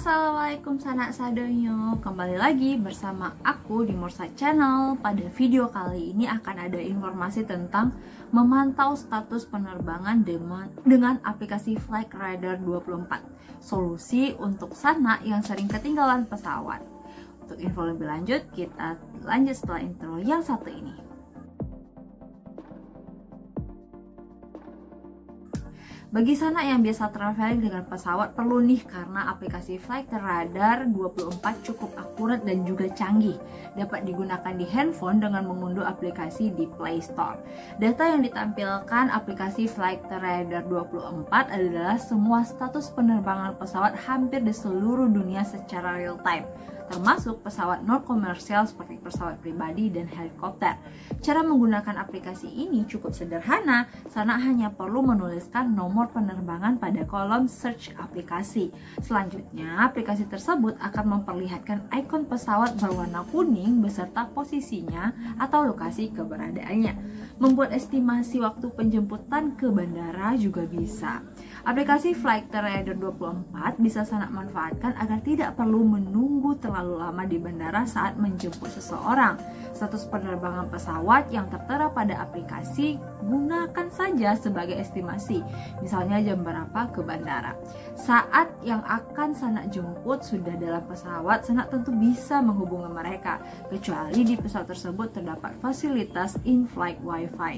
Assalamualaikum sanak sadonyo. Kembali lagi bersama aku di Mursa Channel. Pada video kali ini akan ada informasi tentang memantau status penerbangan dengan aplikasi Flight Radar 24. Solusi untuk sanak yang sering ketinggalan pesawat. Untuk info lebih lanjut, kita lanjut setelah intro yang satu ini. Bagi sanak yang biasa traveling dengan pesawat perlu nih, karena aplikasi Flight Radar 24 cukup akurat dan juga canggih. Dapat digunakan di handphone dengan mengunduh aplikasi di Play Store. Data yang ditampilkan aplikasi Flight Radar 24 adalah semua status penerbangan pesawat hampir di seluruh dunia secara real time, termasuk pesawat non-komersial seperti pesawat pribadi dan helikopter. Cara menggunakan aplikasi ini cukup sederhana. Sanak hanya perlu menuliskan nomor penerbangan pada kolom search aplikasi. Selanjutnya, aplikasi tersebut akan memperlihatkan ikon pesawat berwarna kuning beserta posisinya atau lokasi keberadaannya. Membuat estimasi waktu penjemputan ke bandara juga bisa. Aplikasi Flight Radar 24 bisa sanak manfaatkan agar tidak perlu menunggu terlalu lama di bandara saat menjemput seseorang. Status penerbangan pesawat yang tertera pada aplikasi gunakan saja sebagai estimasi. Misalnya jam berapa ke bandara. Saat yang akan sanak jemput sudah dalam pesawat, sanak tentu bisa menghubungi mereka, kecuali di pesawat tersebut terdapat fasilitas in-flight Wi-Fi.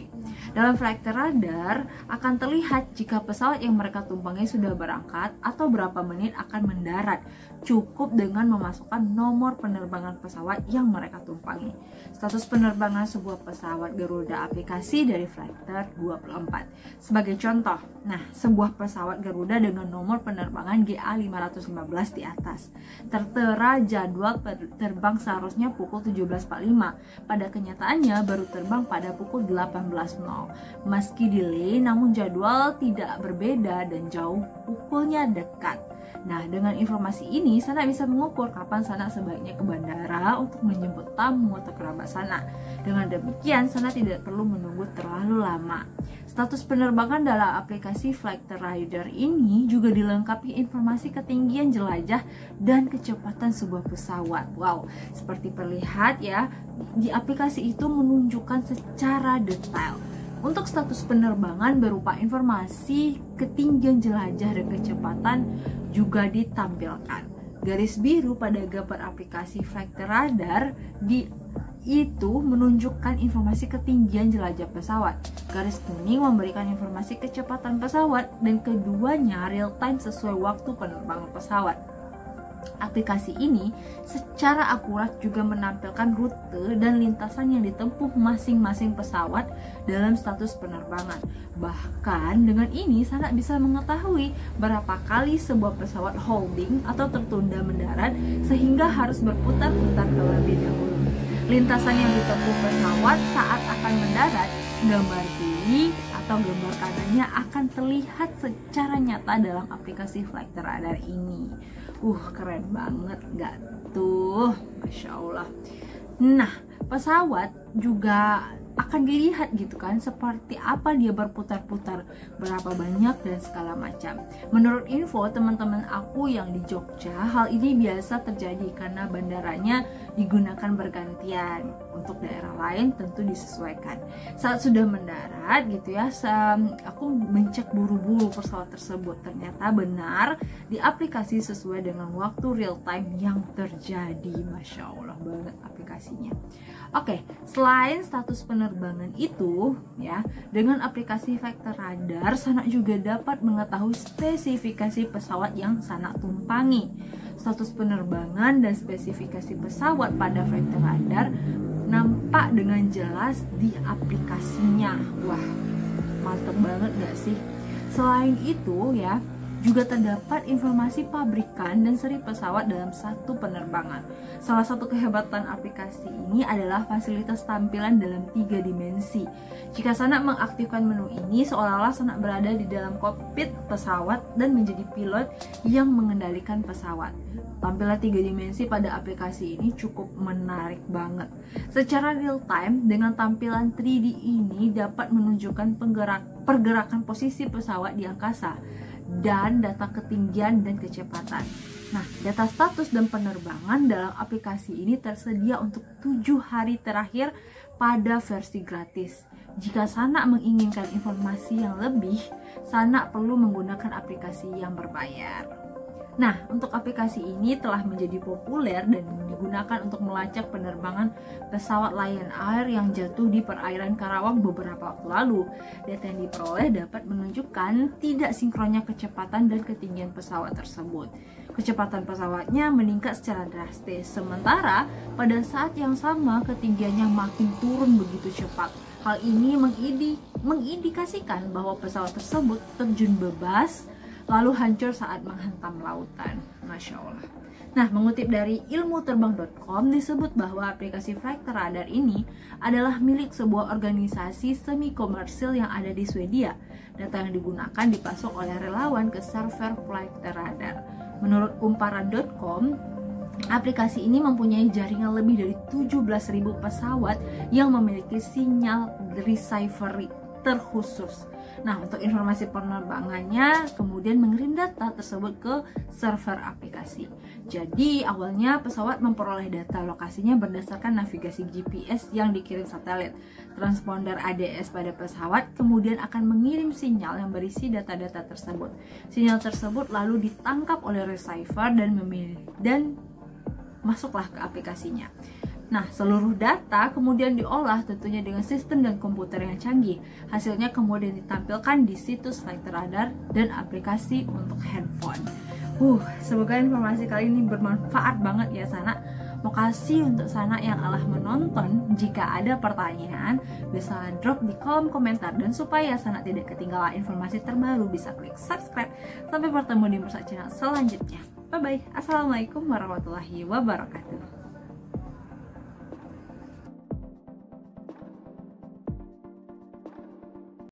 Dalam Flight Radar akan terlihat jika pesawat yang mereka tumpangi sudah berangkat atau berapa menit akan mendarat. Cukup dengan memasukkan nomor penerbangan pesawat yang mereka tumpangi. Status penerbangan sebuah pesawat Garuda aplikasi dari Flight Radar 24. Sebagai contoh, sebuah pesawat Garuda dengan nomor penerbangan GA515 di atas tertera jadwal terbang seharusnya pukul 17.45. Pada kenyataannya baru terbang pada pukul 18.00. Meski delay, namun jadwal tidak berbeda dan jauh pukulnya dekat. Dengan informasi ini, sanak bisa mengukur kapan sanak sebaiknya ke bandara untuk menjemput tamu atau kerabat sanak. Dengan demikian, sanak tidak perlu menunggu terlalu lama. Status penerbangan dalam aplikasi Flight Radar ini juga dilengkapi informasi ketinggian jelajah dan kecepatan sebuah pesawat. Wow, seperti terlihat ya, di aplikasi itu menunjukkan secara detail. Untuk status penerbangan berupa informasi ketinggian jelajah dan kecepatan juga ditampilkan. Garis biru pada gambar aplikasi Flight Radar itu menunjukkan informasi ketinggian jelajah pesawat. Garis kuning memberikan informasi kecepatan pesawat, dan keduanya real time sesuai waktu penerbangan pesawat. Aplikasi ini secara akurat juga menampilkan rute dan lintasan yang ditempuh masing-masing pesawat dalam status penerbangan. Bahkan dengan ini sanak bisa mengetahui berapa kali sebuah pesawat holding atau tertunda mendarat sehingga harus berputar-putar terlebih dahulu. Lintasan yang ditempuh pesawat saat akan mendarat, gambar kiri atau gambar kanannya akan terlihat secara nyata dalam aplikasi Flight Radar ini. Keren banget gak tuh? Masya Allah. Pesawat juga akan dilihat gitu kan, seperti apa dia berputar-putar, berapa banyak dan segala macam. Menurut info teman-teman aku yang di Jogja, hal ini biasa terjadi karena bandaranya digunakan bergantian. Untuk daerah lain tentu disesuaikan. Saat sudah mendarat gitu ya, aku mencek buru-buru pesawat tersebut. Ternyata benar di aplikasi sesuai dengan waktu real time yang terjadi. Masya Allah banget aplikasinya. Oke, selain status penerbangan itu ya, dengan aplikasi Flight Radar sanak juga dapat mengetahui spesifikasi pesawat yang sanak tumpangi. Status penerbangan dan spesifikasi pesawat pada Flight Radar nampak dengan jelas di aplikasinya. Wah, mantep banget gak sih? Selain itu ya, juga terdapat informasi pabrikan dan seri pesawat dalam satu penerbangan. Salah satu kehebatan aplikasi ini adalah fasilitas tampilan dalam 3 dimensi. Jika sanak mengaktifkan menu ini, seolah-olah sanak berada di dalam kokpit pesawat dan menjadi pilot yang mengendalikan pesawat. Tampilan 3 dimensi pada aplikasi ini cukup menarik banget. Secara real time, dengan tampilan 3D ini dapat menunjukkan pergerakan posisi pesawat di angkasa dan data ketinggian dan kecepatan. Nah, data status dan penerbangan dalam aplikasi ini tersedia untuk 7 hari terakhir pada versi gratis. Jika Sanak menginginkan informasi yang lebih, Sanak perlu menggunakan aplikasi yang berbayar. Nah, untuk aplikasi ini telah menjadi populer dan digunakan untuk melacak penerbangan pesawat Lion Air yang jatuh di perairan Karawang beberapa waktu lalu. Data yang diperoleh dapat menunjukkan tidak sinkronnya kecepatan dan ketinggian pesawat tersebut. Kecepatan pesawatnya meningkat secara drastis, sementara pada saat yang sama ketinggiannya makin turun begitu cepat. Hal ini mengindikasikan bahwa pesawat tersebut terjun bebas lalu hancur saat menghantam lautan. Masya Allah. Nah, mengutip dari ilmuterbang.com disebut bahwa aplikasi Flight Radar ini adalah milik sebuah organisasi semi komersil yang ada di Swedia. Data yang digunakan dipasok oleh relawan ke server Flight Radar. Menurut kumparan.com, aplikasi ini mempunyai jaringan lebih dari 17.000 pesawat yang memiliki sinyal receiver terkhusus. Nah, untuk informasi penerbangannya kemudian mengirim data tersebut ke server aplikasi. Jadi, awalnya pesawat memperoleh data lokasinya berdasarkan navigasi GPS yang dikirim satelit. Transponder ADS pada pesawat kemudian akan mengirim sinyal yang berisi data-data tersebut. Sinyal tersebut lalu ditangkap oleh receiver dan masuklah ke aplikasinya. Nah, seluruh data kemudian diolah tentunya dengan sistem dan komputer yang canggih. Hasilnya kemudian ditampilkan di situs Flight Radar dan aplikasi untuk handphone. Semoga informasi kali ini bermanfaat banget ya Sanak. Makasih untuk Sanak yang telah menonton. Jika ada pertanyaan, bisa drop di kolom komentar. Dan supaya Sanak tidak ketinggalan informasi terbaru, bisa klik subscribe. Sampai bertemu di Mersat Channel selanjutnya. Bye-bye. Assalamualaikum warahmatullahi wabarakatuh.